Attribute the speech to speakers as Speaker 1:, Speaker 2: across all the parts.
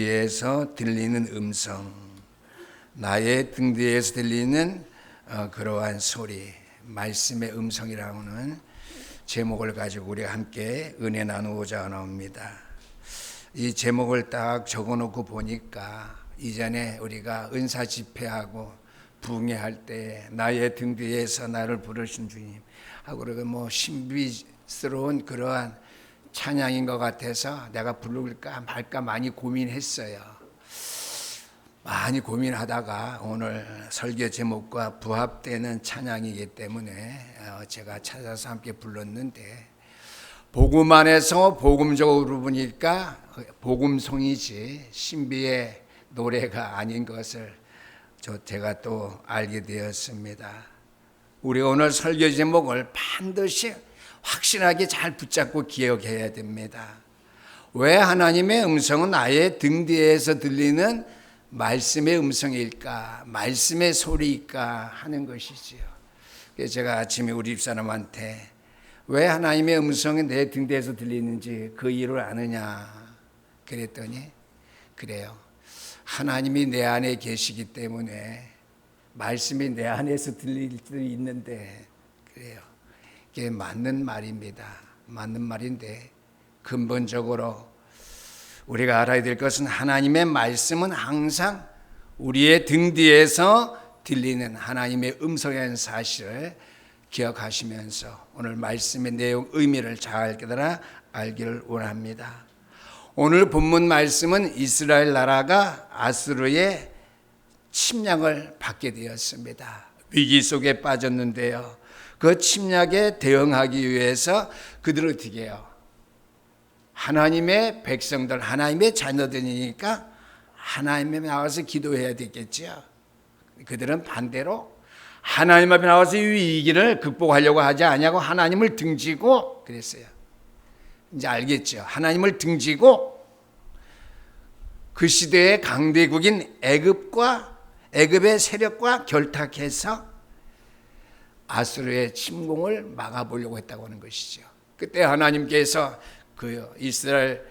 Speaker 1: 뒤에서 들리는 음성, 나의 등 뒤에서 들리는 그러한 소리, 말씀의 음성이라는 제목을 가지고 우리가 함께 은혜 나누고자 나옵니다. 이 제목을 딱 적어놓고 보니까 이전에 우리가 은사 집회하고 부흥회할 때 나의 등 뒤에서 나를 부르신 주님 하고 그러고 신비스러운 그러한 찬양인 것 같아서 내가 부를까 말까 많이 고민했어요. 많이 고민하다가 오늘 설교 제목과 부합되는 찬양이기 때문에 제가 찾아서 함께 불렀는데, 복음 안에서 복음적으로 보니까 복음송이지 신비의 노래가 아닌 것을 제가 또 알게 되었습니다. 우리가 오늘 설교 제목을 반드시 확실하게 잘 붙잡고 기억해야 됩니다. 왜 하나님의 음성은 나의 등 뒤에서 들리는 말씀의 음성일까, 말씀의 소리일까 하는 것이지요. 그래서 제가 아침에 우리 집사람한테 왜 하나님의 음성이 내 등 뒤에서 들리는지 그 이유를 아느냐 그랬더니, 그래요, 하나님이 내 안에 계시기 때문에 말씀이 내 안에서 들릴 수 있는데, 그래요, 이게 맞는 말입니다. 맞는 말인데, 근본적으로 우리가 알아야 될 것은 하나님의 말씀은 항상 우리의 등 뒤에서 들리는 하나님의 음성이라는 사실을 기억하시면서 오늘 말씀의 내용, 의미를 잘 깨달아 알기를 원합니다. 오늘 본문 말씀은 이스라엘 나라가 아수르의 침략을 받게 되었습니다. 위기 속에 빠졌는데요, 그 침략에 대응하기 위해서 그들을 어떻게 해요? 하나님의 백성들, 하나님의 자녀들이니까 하나님에 나와서 기도해야 되겠죠. 그들은 반대로 하나님 앞에 나와서 이 위기를 극복하려고 하지 않냐고 하나님을 등지고 그랬어요. 이제 알겠죠. 하나님을 등지고 그 시대의 강대국인 애굽의 세력과 결탁해서 아수르의 침공을 막아보려고 했다고 하는 것이죠. 그때 하나님께서 그 이스라엘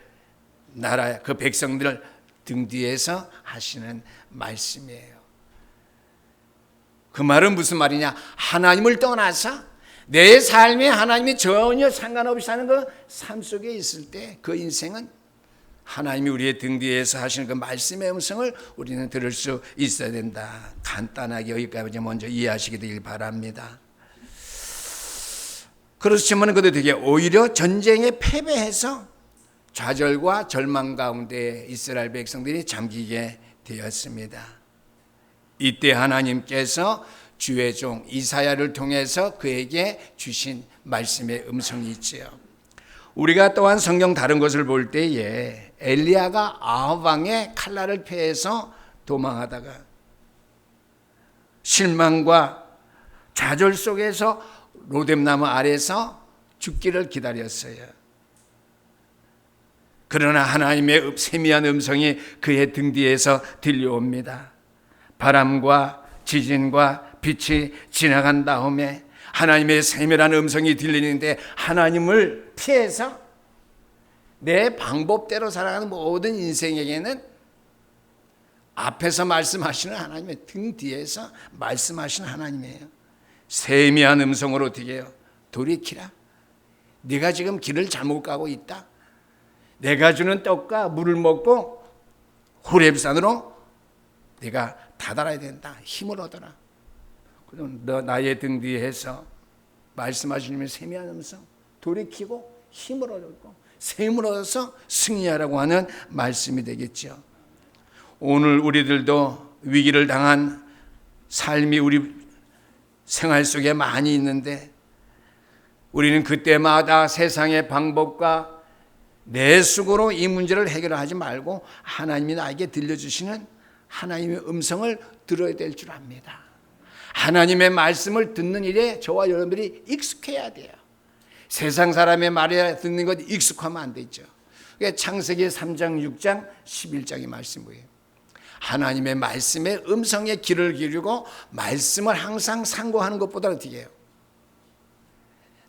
Speaker 1: 나라 그 백성들을 등 뒤에서 하시는 말씀이에요. 그 말은 무슨 말이냐? 하나님을 떠나서 내 삶에 하나님이 전혀 상관없이 사는 그 삶 속에 있을 때 그 인생은 하나님이 우리의 등 뒤에서 하시는 그 말씀의 음성을 우리는 들을 수 있어야 된다. 간단하게 여기까지 먼저 이해하시게 되길 바랍니다. 그렇지만 그도 되게 오히려 전쟁에 패배해서 좌절과 절망 가운데 이스라엘 백성들이 잠기게 되었습니다. 이때 하나님께서 주의 종 이사야를 통해서 그에게 주신 말씀의 음성이 있지요. 우리가 또한 성경 다른 것을 볼 때에 엘리야가 아합 왕의 칼날을 피해서 도망하다가 실망과 좌절 속에서 로뎀나무 아래서 죽기를 기다렸어요. 그러나 하나님의 세미한 음성이 그의 등 뒤에서 들려옵니다. 바람과 지진과 빛이 지나간 다음에 하나님의 세밀한 음성이 들리는데, 하나님을 피해서 내 방법대로 살아가는 모든 인생에게는 앞에서 말씀하시는 하나님의 등 뒤에서 말씀하시는 하나님이에요. 세미한 음성으로 어떻게 해요? 돌이키라. 네가 지금 길을 잘못 가고 있다. 내가 주는 떡과 물을 먹고 호렙산으로 네가 다다라야 된다. 힘을 얻어라. 그럼 너 나의 등 뒤에서 말씀하시는 세미한 음성, 돌이키고 힘을 얻고 샘을 얻어서 승리하라고 하는 말씀이 되겠죠. 오늘 우리들도 위기를 당한 삶이 우리 생활 속에 많이 있는데, 우리는 그때마다 세상의 방법과 내 속으로 이 문제를 해결하지 말고 하나님이 나에게 들려주시는 하나님의 음성을 들어야 될 줄 압니다. 하나님의 말씀을 듣는 일에 저와 여러분들이 익숙해야 돼요. 세상 사람의 말에 듣는 것 익숙하면 안 되죠. 그게 창세기 3장, 6장, 11장의 말씀이에요. 하나님의 말씀의 음성에 귀를 기울이고 말씀을 항상 상고하는 것보다 어떻게 해요?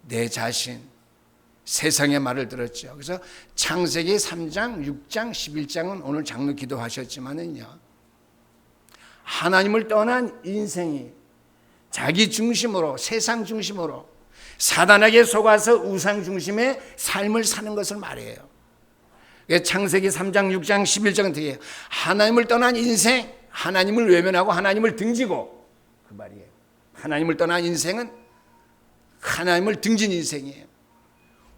Speaker 1: 내 자신, 세상의 말을 들었죠. 그래서 창세기 3장, 6장, 11장은 오늘 장로 기도하셨지만은요, 하나님을 떠난 인생이 자기 중심으로, 세상 중심으로, 사단에게 속아서 우상 중심의 삶을 사는 것을 말해요. 창세기 3장, 6장, 11장은 되게 하나님을 떠난 인생, 하나님을 외면하고 하나님을 등지고, 그 말이에요. 하나님을 떠난 인생은 하나님을 등진 인생이에요.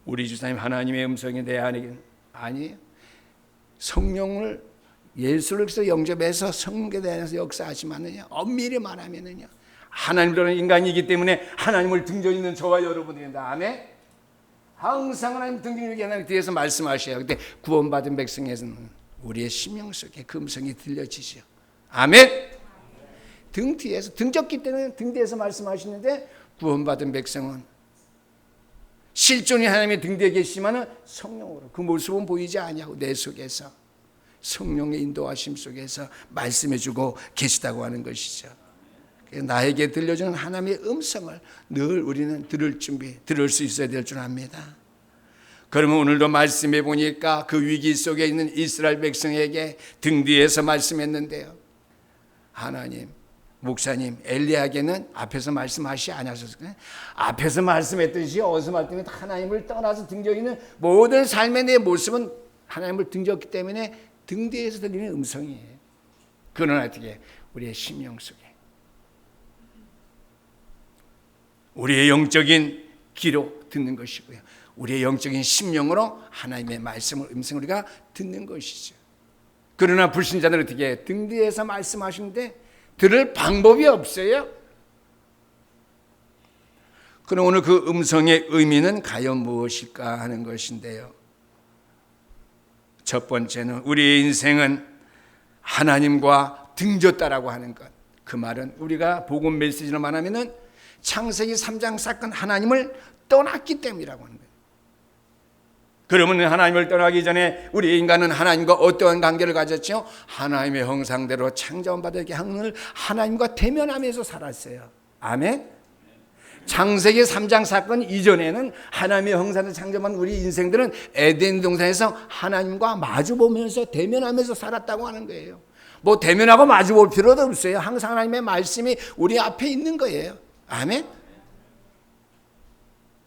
Speaker 1: 우리 주사님 하나님의 음성이 내 안에 아니에요. 성령을 예수를 영접해서 성령에 대해서 역사하시면은요, 엄밀히 말하면은요, 하나님으로는 인간이기 때문에 하나님을 등져 있는 저와 여러분입니다. 아멘. 항상 하나님 등지기 하나님 뒤에서 말씀하셔요. 그때 구원받은 백성에서는 우리의 심령 속에 그 음성이 들려지죠. 아멘. 등 뒤에서 등졌기 때문에 등 뒤에서 말씀하시는데, 구원받은 백성은 실존이 하나님의 등 뒤에 계시지만 성령으로 그 모습은 보이지 아니하고 내 속에서 성령의 인도하심 속에서 말씀해주고 계시다고 하는 것이죠. 나에게 들려주는 하나님의 음성을 늘 우리는 들을 수 있어야 될 줄 압니다. 그러면 오늘도 말씀해 보니까 그 위기 속에 있는 이스라엘 백성에게 등 뒤에서 말씀했는데요, 하나님, 목사님, 엘리야에게는 앞에서 말씀하시 아니하셨을까요? 앞에서 말씀했듯이 어디서 말씀했든 하나님을 떠나서 등져 있는 모든 삶의 내 모습은 하나님을 등졌기 때문에 등 뒤에서 들리는 음성이에요. 그러나 어떻게 우리의 심령 속에, 우리의 영적인 귀로 듣는 것이고요, 우리의 영적인 심령으로 하나님의 말씀을, 음성을 우리가 듣는 것이죠. 그러나 불신자들은 어떻게 등 뒤에서 말씀하시는데 들을 방법이 없어요. 그럼 오늘 그 음성의 의미는 과연 무엇일까 하는 것인데요, 첫 번째는 우리의 인생은 하나님과 등졌다라고 하는 것. 그 말은 우리가 복음 메시지로 말하면은 창세기 3장 사건, 하나님을 떠났기 때문이라고 하는 거예요. 그러면 하나님을 떠나기 전에 우리 인간은 하나님과 어떠한 관계를 가졌죠? 하나님의 형상대로 창조받은 하늘 하나님과 대면하면서 살았어요. 아멘. 창세기 3장 사건 이전에는 하나님의 형상대로 창조받은 우리 인생들은 에덴 동산에서 하나님과 마주보면서 대면하면서 살았다고 하는 거예요. 뭐 대면하고 마주볼 필요도 없어요. 항상 하나님의 말씀이 우리 앞에 있는 거예요. 아멘.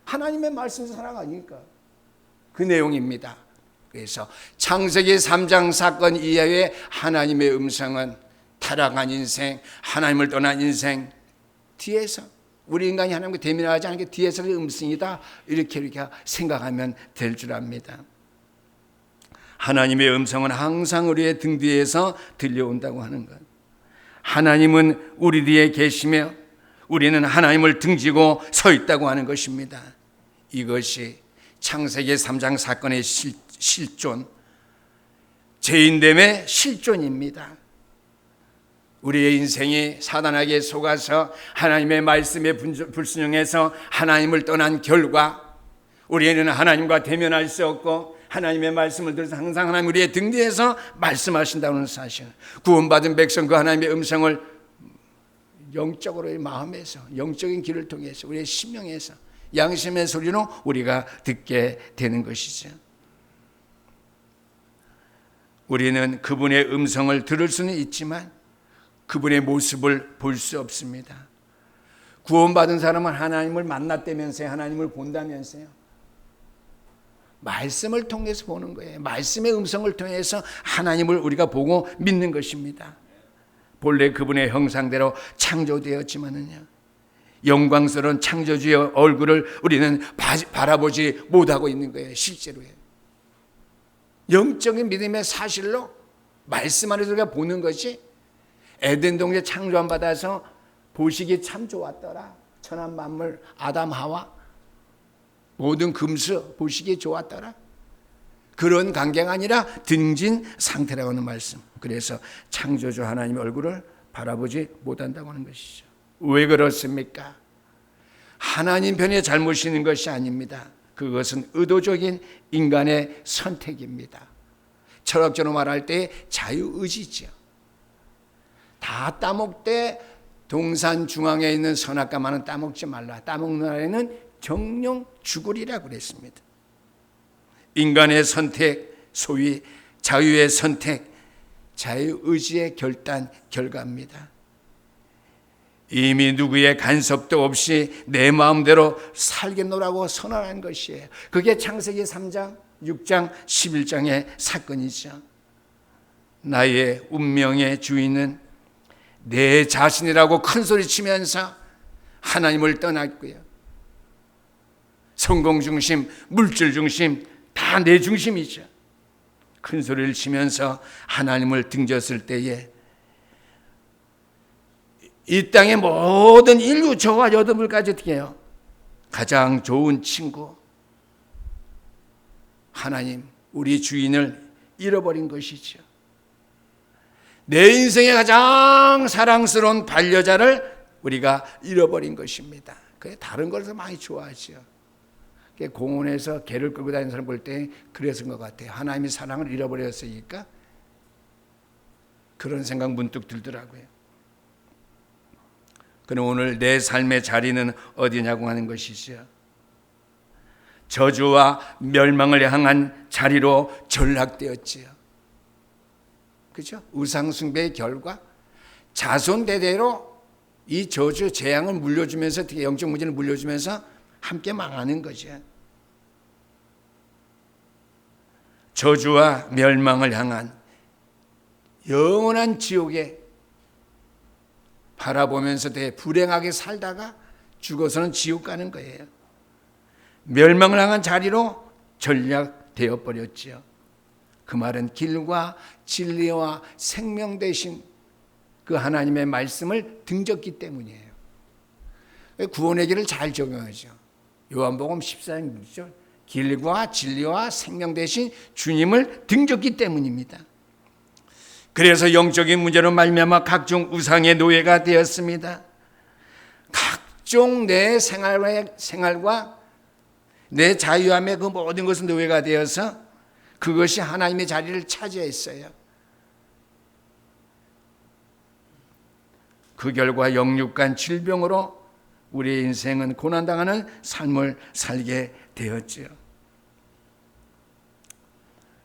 Speaker 1: 하나님의 말씀에서 살아가니까 그 내용입니다. 그래서 창세기 3장 사건 이하의 하나님의 음성은 타락한 인생, 하나님을 떠난 인생 뒤에서, 우리 인간이 하나님과 대면하지 않게 뒤에서의 음성이다, 이렇게 생각하면 될 줄 압니다. 하나님의 음성은 항상 우리의 등 뒤에서 들려온다고 하는 것. 하나님은 우리 뒤에 계시며 우리는 하나님을 등지고 서 있다고 하는 것입니다. 이것이 창세기 3장 사건의 실존, 죄인됨의 실존입니다. 우리의 인생이 사단에게 속아서 하나님의 말씀에 불순종해서 하나님을 떠난 결과, 우리는 하나님과 대면할 수 없고 하나님의 말씀을 들어서 항상 하나님 우리의 등 뒤에서 말씀하신다는 사실, 구원받은 백성 그 하나님의 음성을 영적으로의 마음에서, 영적인 길을 통해서, 우리의 심령에서, 양심의 소리로 우리가 듣게 되는 것이죠. 우리는 그분의 음성을 들을 수는 있지만 그분의 모습을 볼 수 없습니다. 구원받은 사람은 하나님을 만났다면서요, 하나님을 본다면서요. 말씀을 통해서 보는 거예요. 말씀의 음성을 통해서 하나님을 우리가 보고 믿는 것입니다. 본래 그분의 형상대로 창조되었지만은요, 영광스러운 창조주의 얼굴을 우리는 바라보지 못하고 있는 거예요. 실제로요. 영적인 믿음의 사실로 말씀 안에서 우리가 보는 것이, 에덴 동산 창조함 받아서 보시기 참 좋았더라. 천한 만물, 아담 하와 모든 금수 보시기에 좋았더라. 그런 관계가 아니라 등진 상태라고 하는 말씀. 그래서 창조주 하나님의 얼굴을 바라보지 못한다고 하는 것이죠. 왜 그렇습니까? 하나님 편에 잘못이 있는 것이 아닙니다. 그것은 의도적인 인간의 선택입니다. 철학적으로 말할 때 자유의지죠. 다 따먹되 동산 중앙에 있는 선악과만은 따먹지 말라. 따먹는 아이는 정령 죽으리라 그랬습니다. 인간의 선택, 소위 자유의 선택, 자유의지의 결과입니다. 이미 누구의 간섭도 없이 내 마음대로 살겠노라고 선언한 것이에요. 그게 창세기 3장, 6장, 11장의 사건이죠. 나의 운명의 주인은 내 자신이라고 큰소리치면서 하나님을 떠났고요. 성공 중심, 물질 중심, 다 내 중심이죠. 큰소리를 치면서 하나님을 등졌을 때에 이 땅의 모든 인류, 저와 여러분까지 어떻게 해요? 가장 좋은 친구 하나님, 우리 주인을 잃어버린 것이죠. 내 인생의 가장 사랑스러운 반려자를 우리가 잃어버린 것입니다. 그게 다른 것을 많이 좋아하죠. 공원에서 개를 끌고 다니는 사람 볼 때 그랬을 것 같아요. 하나님이 사랑을 잃어버렸으니까 그런 생각 문득 들더라고요. 그럼 오늘 내 삶의 자리는 어디냐고 하는 것이죠. 저주와 멸망을 향한 자리로 전락되었지요. 그렇죠? 우상숭배의 결과 자손 대대로 이 저주 재앙을 물려주면서, 어떻게 영적 문제를 물려주면서 함께 망하는 거죠. 저주와 멸망을 향한 영원한 지옥에 바라보면서 되게 불행하게 살다가 죽어서는 지옥 가는 거예요. 멸망을 향한 자리로 전락되어 버렸지요. 그 말은 길과 진리와 생명 되신 그 하나님의 말씀을 등졌기 때문이에요. 구원의 길을 잘 적용하죠. 요한복음 14장 6절, 길과 진리와 생명 되신 주님을 등졌기 때문입니다. 그래서 영적인 문제로 말미암아 각종 우상의 노예가 되었습니다. 각종 내 생활과 내 자유함의 그 모든 것은 노예가 되어서 그것이 하나님의 자리를 차지했어요. 그 결과 영육간 질병으로 우리의 인생은 고난당하는 삶을 살게 되었지요.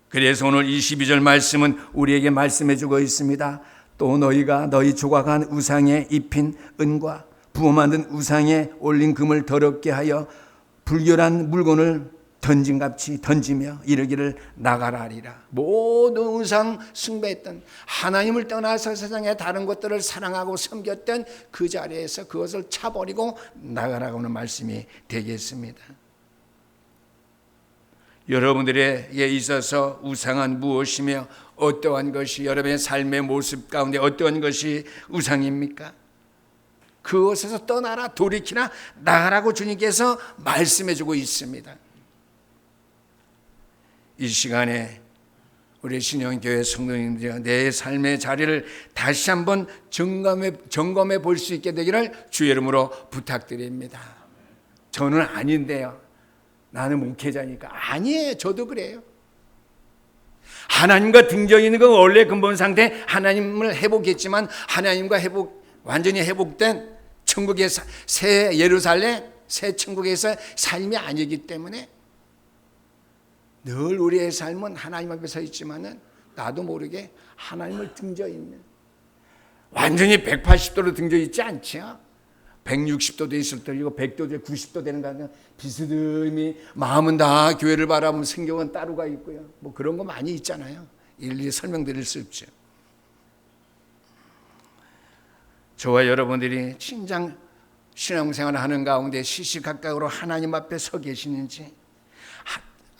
Speaker 1: 그래서 오늘 22절 말씀은 우리에게 말씀해 주고 있습니다. 또 너희가 너희 조각한 우상에 입힌 은과 부어 만든 우상에 올린 금을 더럽게 하여 불결한 물건을 던진같이 던지며 이르기를 나가라 하리라. 모든 우상 숭배했던, 하나님을 떠나서 세상의 다른 것들을 사랑하고 섬겼던 그 자리에서 그것을 차버리고 나가라고 하는 말씀이 되겠습니다. 여러분들에게 있어서 우상은 무엇이며 어떠한 것이 여러분의 삶의 모습 가운데 어떠한 것이 우상입니까? 그것에서 떠나라, 돌이키라, 나가라고 주님께서 말씀해 주고 있습니다. 이 시간에 우리 신영교회 성도님들이 내 삶의 자리를 다시 한번 점검해 볼 수 있게 되기를 주의 이름으로 부탁드립니다. 저는 아닌데요. 나는 목회자니까. 아니에요. 저도 그래요. 하나님과 등져 있는 건 원래 근본 상태 하나님을 회복했지만 하나님과 완전히 회복된 천국의 새 예루살렘, 새 천국에서 삶이 아니기 때문에 늘 우리의 삶은 하나님 앞에 서 있지만은 나도 모르게 하나님을 등져 있는, 완전히 180도로 등져 있지 않죠. 160도도 있을 때이고 100도도 90도 되는 거 아니야. 비스듬히 마음은 다 교회를 바라보면 성경은 따로가 있고요. 뭐 그런 거 많이 있잖아요. 일일이 설명드릴 수 없죠. 저와 여러분들이 진정 신앙생활을 하는 가운데 시시각각으로 하나님 앞에 서 계시는지,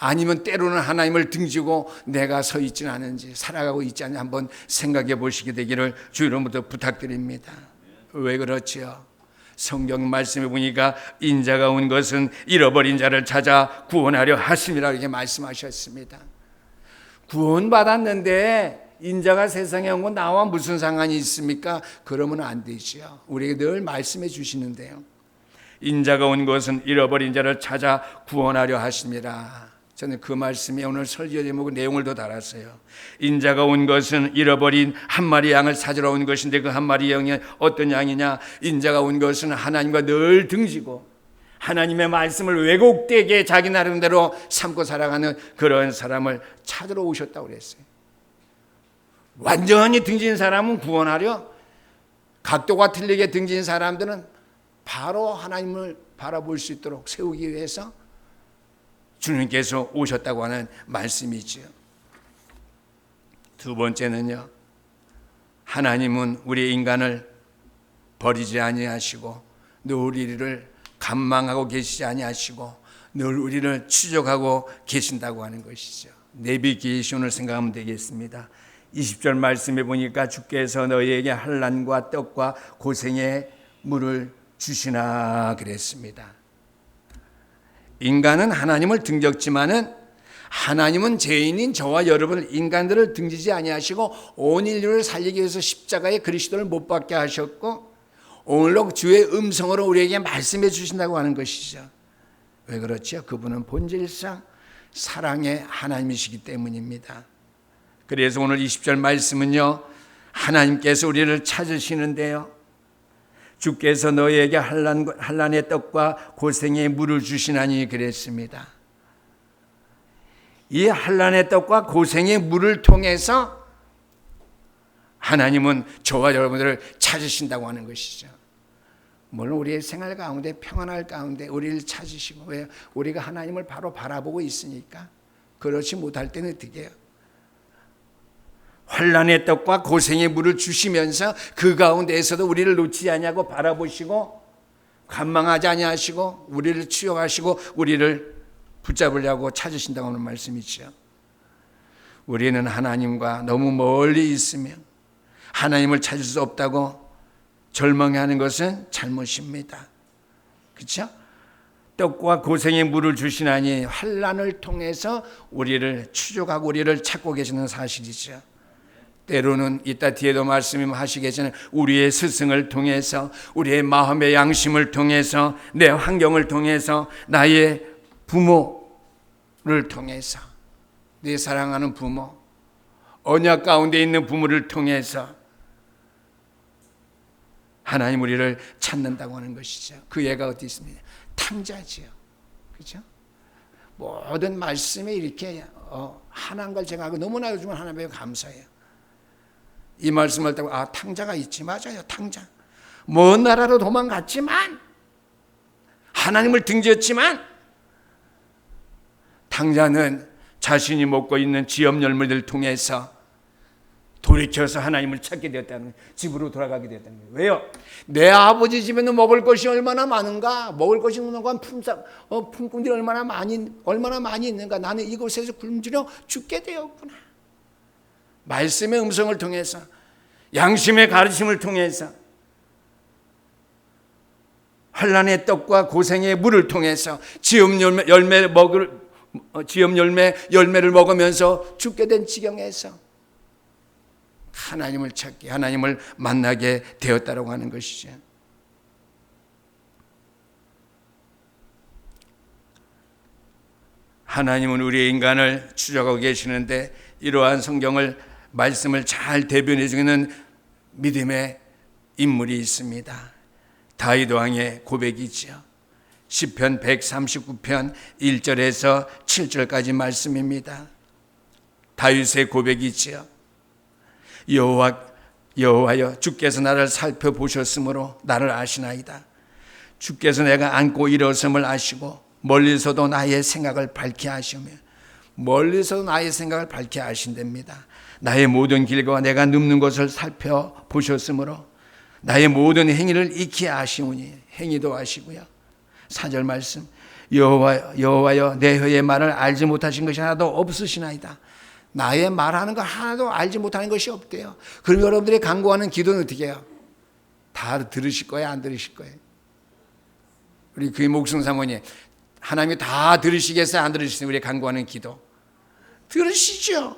Speaker 1: 아니면 때로는 하나님을 등지고 내가 서 있지는 않은지, 살아가고 있지 않는지 한번 생각해 보시게 되기를 주 이름으로 부탁드립니다. 왜 그렇지요? 성경 말씀에 보니까 인자가 온 것은 잃어버린 자를 찾아 구원하려 하심이라 이렇게 말씀하셨습니다. 구원받았는데 인자가 세상에 온 건 나와 무슨 상관이 있습니까? 그러면 안 되죠. 우리에게 늘 말씀해 주시는데요. 인자가 온 것은 잃어버린 자를 찾아 구원하려 하심이라. 저는 그 말씀이 오늘 설교 제목의 내용을 더 달았어요. 인자가 온 것은 잃어버린 한 마리 양을 찾으러 온 것인데 그 한 마리 양이 어떤 양이냐? 인자가 온 것은 하나님과 늘 등지고 하나님의 말씀을 왜곡되게 자기 나름대로 삼고 살아가는 그런 사람을 찾으러 오셨다고 그랬어요. 완전히 등진 사람은 구원하려 각도가 틀리게 등진 사람들은 바로 하나님을 바라볼 수 있도록 세우기 위해서 주님께서 오셨다고 하는 말씀이지요. 두 번째는요, 하나님은 우리 인간을 버리지 아니하시고 늘 우리를 감망하고 계시지 아니하시고 늘 우리를 추적하고 계신다고 하는 것이죠. 내비게이션을 생각하면 되겠습니다. 20절 말씀에 보니까 주께서 너희에게 환난과 떡과 고생의 물을 주시나 그랬습니다. 인간은 하나님을 등졌지만은 하나님은 죄인인 저와 여러분 인간들을 등지지 아니하시고 온 인류를 살리기 위해서 십자가에 그리스도를 못 박게 하셨고 오늘로 주의 음성으로 우리에게 말씀해 주신다고 하는 것이죠. 왜 그렇죠? 그분은 본질상 사랑의 하나님이시기 때문입니다. 그래서 오늘 20절 말씀은요, 하나님께서 우리를 찾으시는데요, 주께서 너희에게 환난의 떡과 고생의 물을 주시나니 그랬습니다. 이 환난의 떡과 고생의 물을 통해서 하나님은 저와 여러분들을 찾으신다고 하는 것이죠. 물론 우리의 생활 가운데 평안할 가운데 우리를 찾으시고, 왜? 우리가 하나님을 바로 바라보고 있으니까. 그렇지 못할 때는 어떻게 해요? 환난의 떡과 고생의 물을 주시면서 그 가운데에서도 우리를 놓치지 아니하고 바라보시고 관망하지 아니하시고 우리를 추격하시고 우리를 붙잡으려고 찾으신다고 하는 말씀이죠. 우리는 하나님과 너무 멀리 있으며 하나님을 찾을 수 없다고 절망하는 것은 잘못입니다. 그렇죠? 떡과 고생의 물을 주시나니 환난을 통해서 우리를 추적하고 우리를 찾고 계시는 사실이죠. 때로는 이따 뒤에도 말씀하시겠지만 우리의 스승을 통해서 우리의 마음의 양심을 통해서 내 환경을 통해서 나의 부모를 통해서 내 사랑하는 부모 언약 가운데 있는 부모를 통해서 하나님 우리를 찾는다고 하는 것이죠. 그 예가 어디 있습니까? 탕자지요. 그렇죠? 모든 말씀에 이렇게 하나인 걸 제가 너무나 요즘은 하나님께 감사해요. 이 말씀을 듣고 탕자가 있지. 맞아요. 탕자. 먼 나라로 도망갔지만 하나님을 등졌지만 탕자는 자신이 먹고 있는 지업 열매를 통해서 돌이켜서 하나님을 찾게 되었다는 거예요. 집으로 돌아가게 되었다는 거예요. 왜요? 내 아버지 집에는 먹을 것이 얼마나 많은가? 먹을 것이 없는 건 품꾼들이 얼마나 많이 있는가? 나는 이곳에서 굶주려 죽게 되었구나. 말씀의 음성을 통해서 양심의 가르침을 통해서 환난의 떡과 고생의 물을 통해서 지업 열매를 먹으면서 죽게 된 지경에서 하나님을 찾게 하나님을 만나게 되었다고 하는 것이죠. 하나님은 우리 인간을 추적하고 계시는데 이러한 성경을 말씀을 잘 대변해 주는 믿음의 인물이 있습니다. 다윗 왕의 고백이지요. 시편 139편 1절에서 7절까지 말씀입니다. 다윗의 고백이지요. 여호와여 주께서 나를 살펴보셨으므로 나를 아시나이다. 주께서 내가 앉고 일어섬을 아시고 멀리서도 나의 생각을 밝게 하시며 멀리서도 나의 생각을 밝게 하신답니다. 나의 모든 길과 내가 눕는 것을 살펴보셨으므로 나의 모든 행위를 익히 아시오니 행위도 아시고요. 4절 말씀 여호와여 내 혀의 말을 알지 못하신 것이 하나도 없으시나이다. 나의 말하는 거 하나도 알지 못하는 것이 없대요. 그럼 여러분들이 간구하는 기도는 어떻게 해요? 다 들으실 거예요? 안 들으실 거예요? 우리 그 목숨 사모님 하나님이 다 들으시겠어요? 안 들으시겠어요? 우리 간구하는 기도 들으시죠.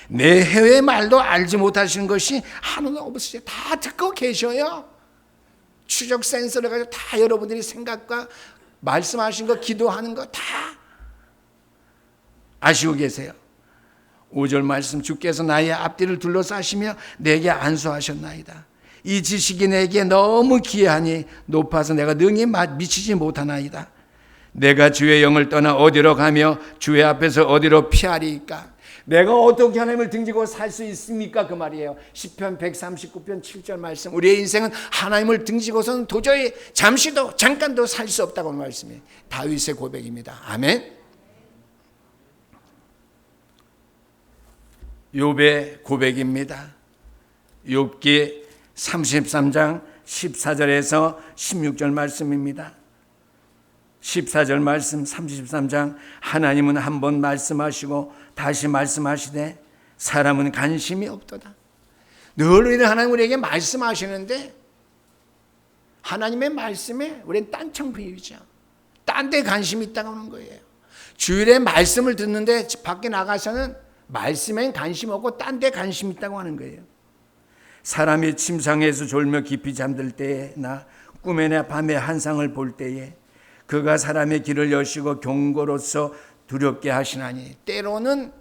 Speaker 1: 내 혀의 말도 알지 못하시는 것이 하나도 없으세요. 다 듣고 계셔요. 추적 센서를 가지고 다 여러분들이 생각과 말씀하신 거 기도하는 거 다 아시고 계세요. 5절 말씀 주께서 나의 앞뒤를 둘러싸시며 내게 안수하셨나이다. 이 지식이 내게 너무 귀하니 높아서 내가 능히 미치지 못하나이다. 내가 주의 영을 떠나 어디로 가며 주의 앞에서 어디로 피하리까? 내가 어떻게 하나님을 등지고 살 수 있습니까? 그 말이에요. 시편 139편 7절 말씀. 우리의 인생은 하나님을 등지고서는 도저히 잠시도 잠깐도 살 수 없다고 하는 말씀이에요. 다윗의 고백입니다. 아멘. 욥의 고백입니다. 욥기 33장 14절에서 16절 말씀입니다. 14절 말씀 33장 하나님은 한 번 말씀하시고 다시 말씀하시되 사람은 관심이 없도다. 늘 우리는 하나님 우리에게 말씀하시는데 하나님의 말씀에 우리는 딴청 비우죠. 딴 데 관심이 있다고 하는 거예요. 주일에 말씀을 듣는데 밖에 나가서는 말씀엔 관심 없고 딴 데 관심 있다고 하는 거예요. 사람이 침상에서 졸며 깊이 잠들 때나 꿈에나 밤에 환상을 볼 때에 그가 사람의 길을 여시고 경고로서 두렵게 하시나니 때로는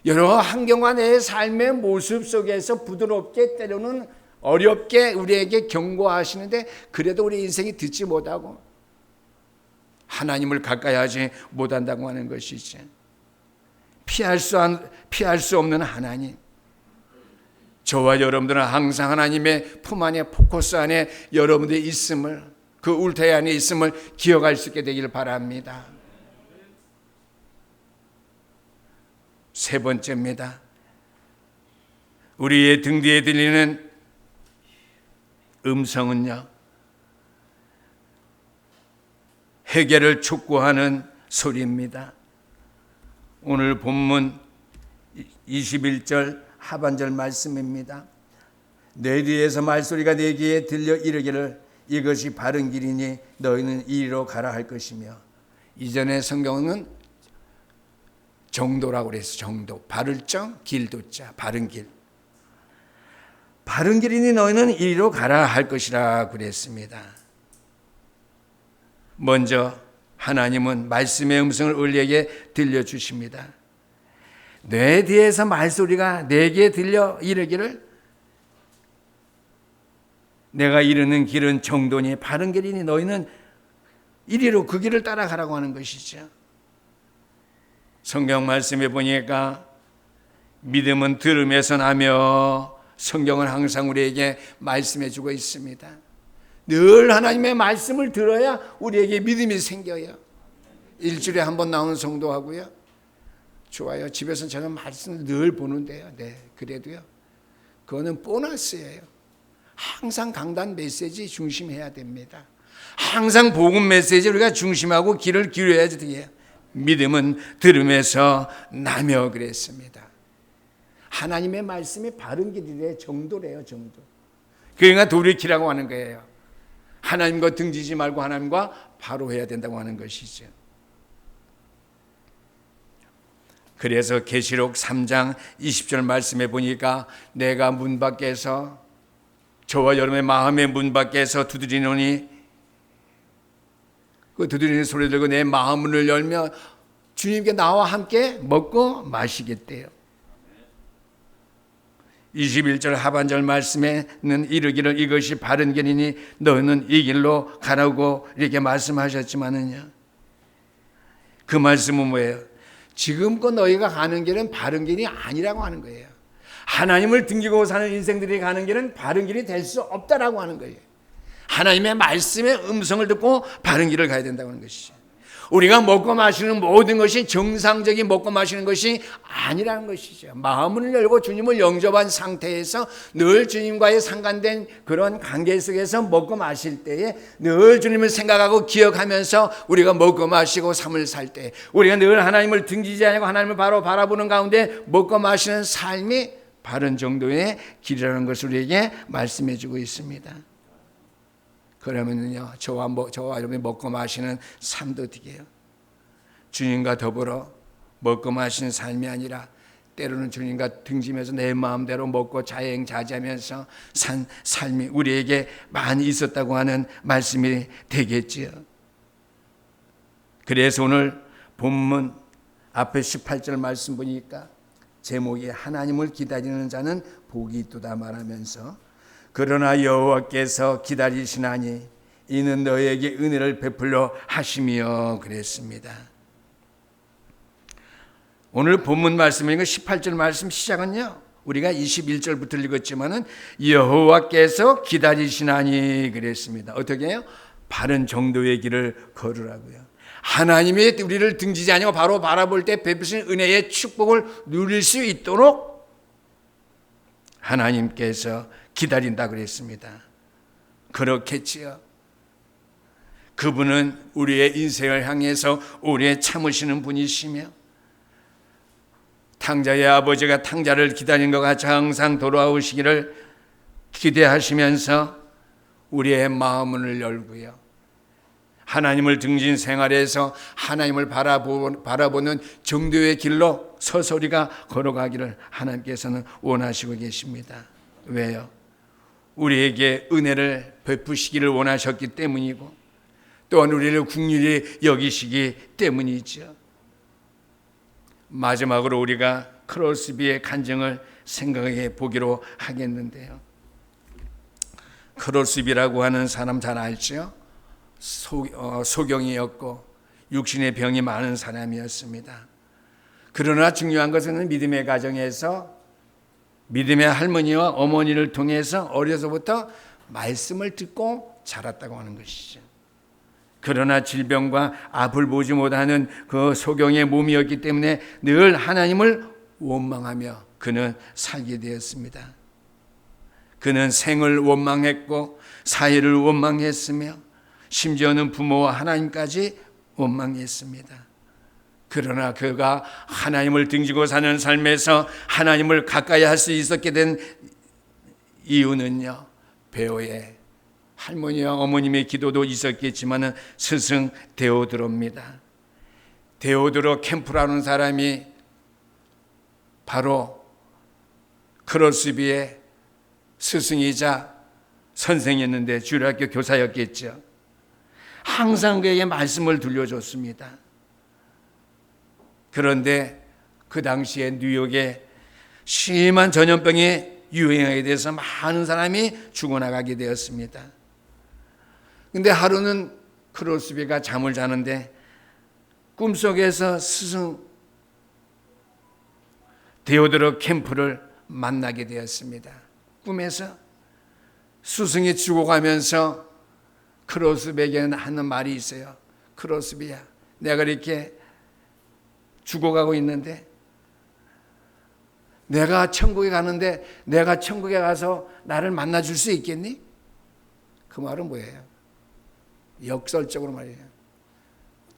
Speaker 1: 여러 환경과 내 삶의 모습 속에서 부드럽게 때로는 어렵게 우리에게 경고하시는데 그래도 우리 인생이 듣지 못하고 하나님을 가까이 하지 못한다고 하는 것이지. 피할 수 없는 하나님. 저와 여러분들은 항상 하나님의 품 안에 포커스 안에 여러분들이 있음을 그 울타리 안에 있음을 기억할 수 있게 되기를 바랍니다. 세 번째입니다. 우리의 등 뒤에 들리는 음성은요, 해결을 촉구하는 소리입니다. 오늘 본문 21절 하반절 말씀입니다. 내 뒤에서 말소리가 내 귀에 들려 이르기를 이것이 바른 길이니 너희는 이리로 가라 할 것이며, 이전의 성경은 정도라고 그랬어. 정도. 바를 정, 길도자. 바른 길. 바른 길이니 너희는 이리로 가라 할 것이라 그랬습니다. 먼저 하나님은 말씀의 음성을 우리에게 들려주십니다. 내 뒤에서 말소리가 내게 들려 이르기를 내가 이르는 길은 정도니 바른 길이니 너희는 이리로 그 길을 따라가라고 하는 것이죠. 성경 말씀에 보니까 믿음은 들음에서 나며 성경은 항상 우리에게 말씀해 주고 있습니다. 늘 하나님의 말씀을 들어야 우리에게 믿음이 생겨요. 일주일에 한 번 나오는 성도하고요. 좋아요. 집에서 저는 말씀을 늘 보는데요. 네, 그래도요. 그거는 보너스예요. 항상 강단 메시지 중심해야 됩니다. 항상 복음 메시지 우리가 중심하고 귀를 기울여야 돼요. 믿음은 들음에서 나며 그랬습니다. 하나님의 말씀이 바른 길이래. 정도래요. 정도. 그러니까 돌이키라고 하는 거예요. 하나님과 등지지 말고 하나님과 바로 해야 된다고 하는 것이죠. 그래서 계시록 3장 20절 말씀에 보니까 내가 문 밖에서 저와 여러분의 마음의 문 밖에서 두드리노니 그 두드리는 소리 들고 내 마음문을 열며 주님께 나와 함께 먹고 마시겠대요. 21절 하반절 말씀에는 이르기를 이것이 바른 길이니 너는 이 길로 가라고 이렇게 말씀하셨지만은요, 그 말씀은 뭐예요? 지금껏 너희가 가는 길은 바른 길이 아니라고 하는 거예요. 하나님을 등지고 사는 인생들이 가는 길은 바른 길이 될 수 없다라고 하는 거예요. 하나님의 말씀의 음성을 듣고 바른 길을 가야 된다고 하는 것이죠. 우리가 먹고 마시는 모든 것이 정상적인 먹고 마시는 것이 아니라는 것이죠. 마음을 열고 주님을 영접한 상태에서 늘 주님과의 상관된 그런 관계 속에서 먹고 마실 때에 늘 주님을 생각하고 기억하면서 우리가 먹고 마시고 삶을 살 때 우리가 늘 하나님을 등지지 않고 하나님을 바로 바라보는 가운데 먹고 마시는 삶이 바른 정도의 길이라는 것을 우리에게 말씀해 주고 있습니다. 그러면요, 저와 여러분이 먹고 마시는 삶도 되게요. 주님과 더불어 먹고 마시는 삶이 아니라 때로는 주님과 등지면서 내 마음대로 먹고 자행자재하면서 산 삶이 우리에게 많이 있었다고 하는 말씀이 되겠지요. 그래서 오늘 본문 앞에 18절 말씀 보니까 제목이 하나님을 기다리는 자는 복이 있도다 말하면서 그러나 여호와께서 기다리시나니 이는 너에게 은혜를 베풀려 하심이여 그랬습니다. 오늘 본문 말씀인 18절 말씀 시작은요, 우리가 21절부터 읽었지만은 여호와께서 기다리시나니 그랬습니다. 어떻게 해요? 바른 정도의 길을 걸으라고요. 하나님이 우리를 등지지 아니고 바로 바라볼 때 베푸신 은혜의 축복을 누릴 수 있도록 하나님께서 기다린다 그랬습니다. 그렇겠지요. 그분은 우리의 인생을 향해서 오래 참으시는 분이시며 탕자의 아버지가 탕자를 기다린 것 같이 항상 돌아오시기를 기대하시면서 우리의 마음을 열고요, 하나님을 등진 생활에서 하나님을 바라보는 정도의 길로 서서리가 걸어가기를 하나님께서는 원하시고 계십니다. 왜요? 우리에게 은혜를 베푸시기를 원하셨기 때문이고 또한 우리를 긍휼히 여기시기 때문이죠. 마지막으로 우리가 크로스비의 간증을 생각해 보기로 하겠는데요. 크로스비라고 하는 사람 잘 알죠? 소경이었고 육신의 병이 많은 사람이었습니다. 그러나 중요한 것은 믿음의 가정에서 믿음의 할머니와 어머니를 통해서 어려서부터 말씀을 듣고 자랐다고 하는 것이죠. 그러나 질병과 앞을 보지 못하는 그 소경의 몸이었기 때문에 늘 하나님을 원망하며 그는 살게 되었습니다. 그는 생을 원망했고 사회를 원망했으며 심지어는 부모와 하나님까지 원망했습니다. 그러나 그가 하나님을 등지고 사는 삶에서 하나님을 가까이 할 수 있었게 된 이유는요, 배우의 할머니와 어머님의 기도도 있었겠지만 스승 데오드로입니다. 데오드로 캠프라는 사람이 바로 크로스비의 스승이자 선생이었는데 주일학교 교사였겠죠. 항상 그에게 말씀을 들려줬습니다. 그런데 그 당시에 뉴욕에 심한 전염병이 유행하게 돼서 많은 사람이 죽어나가게 되었습니다. 근데 하루는 크로스비가 잠을 자는데 꿈속에서 스승 데오드로 캠프를 만나게 되었습니다. 꿈에서 스승이 죽어가면서 크로스비에게 하는 말이 있어요. 크로스비야, 내가 이렇게 죽어가고 있는데 내가 천국에 가는데 내가 천국에 가서 나를 만나줄 수 있겠니? 그 말은 뭐예요? 역설적으로 말이에요.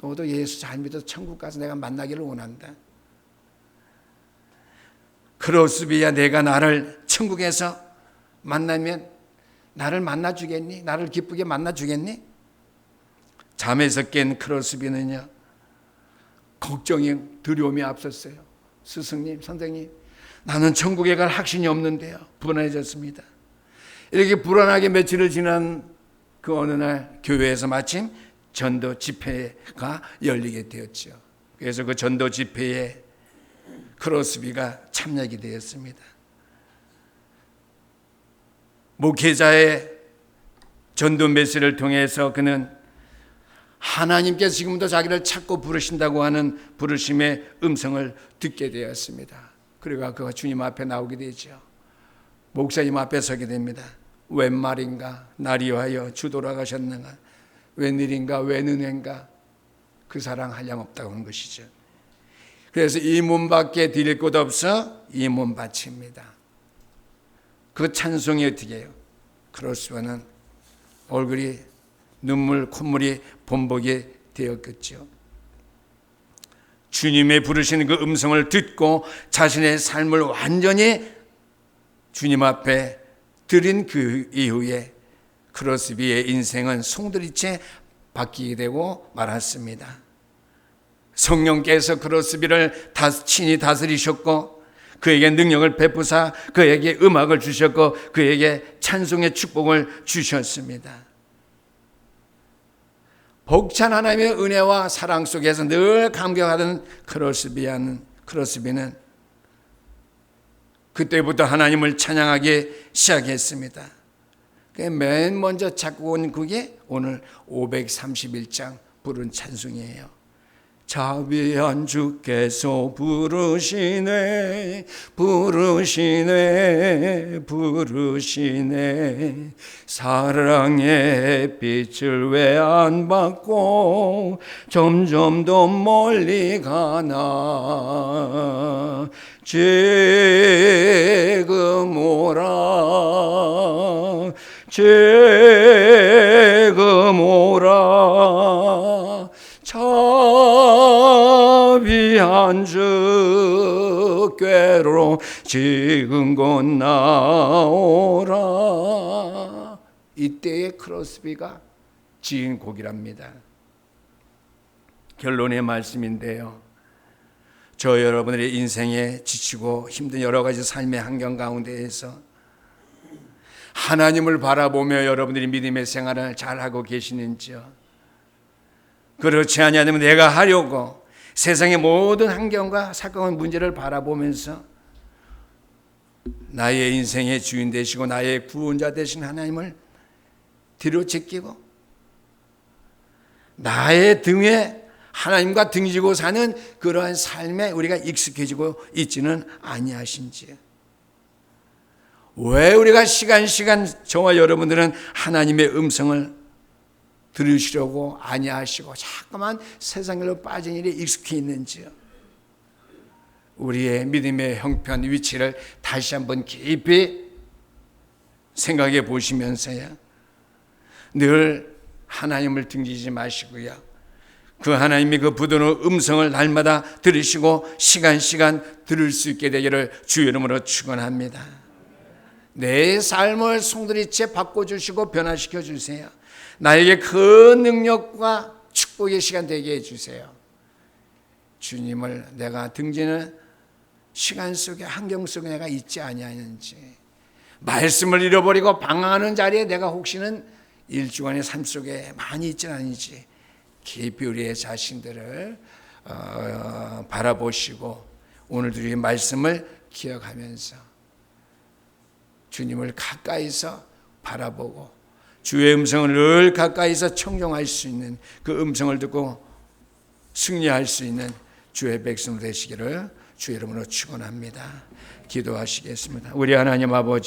Speaker 1: 너도 예수 잘 믿어서 천국 가서 내가 만나기를 원한다. 크로스비야, 내가 나를 천국에서 만나면 나를 만나주겠니? 나를 기쁘게 만나주겠니? 잠에서 깬 크로스비는요, 걱정이 두려움이 앞섰어요. 스승님, 선생님, 나는 천국에 갈 확신이 없는데요. 불안해졌습니다. 이렇게 불안하게 며칠을 지난 그 어느 날 교회에서 마침 전도 집회가 열리게 되었죠. 그래서 그 전도 집회에 크로스비가 참여하게 되었습니다. 목회자의 전도 메시지를 통해서 그는 하나님께서 지금도 자기를 찾고 부르신다고 하는 부르심의 음성을 듣게 되었습니다. 그리고 그가 주님 앞에 나오게 되죠. 목사님 앞에 서게 됩니다. 웬 말인가? 날이 와여 주 돌아가셨는가? 웬일인가? 웬 은혜인가? 그 사랑 한량 없다고 하는 것이죠. 그래서 이 몸밖에 드릴 곳 없어 이 몸 바칩니다. 그 찬송이 어떻게 해요? 크로스비는 얼굴이 눈물, 콧물이 범벅이 되었겠죠. 주님의 부르시는 그 음성을 듣고 자신의 삶을 완전히 주님 앞에 드린 그 이후에 크로스비의 인생은 송두리째 바뀌게 되고 말았습니다. 성령께서 크로스비를 친히 다스리셨고 그에게 능력을 베푸사 그에게 음악을 주셨고 그에게 찬송의 축복을 주셨습니다. 벅찬 하나님의 은혜와 사랑 속에서 늘 감격하던 크로스비는 그때부터 하나님을 찬양하기 시작했습니다. 맨 먼저 찾고 온 그게 오늘 531장 부른 찬송이에요. 자비한 주께서 부르시네 부르시네 부르시네 사랑의 빛을 왜 안 받고 점점 더 멀리 가나 지금 오라 지금 오라 자비한 주께로 지금 곧 나오라. 이때의 크로스비가 지은 곡이랍니다. 결론의 말씀인데요, 저 여러분들의 인생에 지치고 힘든 여러 가지 삶의 환경 가운데에서 하나님을 바라보며 여러분들이 믿음의 생활을 잘하고 계시는지요? 그렇지 아니하면 내가 하려고 세상의 모든 환경과 사건 문제를 바라보면서 나의 인생의 주인 되시고 나의 구원자 되신 하나님을 뒤로 제끼고 나의 등에 하나님과 등지고 사는 그러한 삶에 우리가 익숙해지고 있지는 아니하신지, 왜 우리가 시간 저와 여러분들은 하나님의 음성을 들으시려고 아니하시고 자꾸만 세상으로 빠진 일에 익숙해 있는지요? 우리의 믿음의 형편 위치를 다시 한번 깊이 생각해 보시면서요, 늘 하나님을 등지지 마시고요, 그 하나님이 그 부드러운 음성을 날마다 들으시고 시간 들을 수 있게 되기를 주의 이름으로 축원합니다. 내 삶을 송두리째 바꿔주시고 변화시켜 주세요. 나에게 그 능력과 축복의 시간 되게 해주세요. 주님을 내가 등지는 시간 속에 환경 속에 내가 있지 아니하는지, 말씀을 잃어버리고 방황하는 자리에 내가 혹시는 일주간의 삶 속에 많이 있지 않은지 깊이 우리의 자신들을 바라보시고 오늘도 이 말씀을 기억하면서 주님을 가까이서 바라보고 주의 음성을 늘 가까이서 청종할 수 있는 그 음성을 듣고 승리할 수 있는 주의 백성 되시기를 주의 이름으로 축원합니다. 기도하시겠습니다. 우리 하나님 아버지,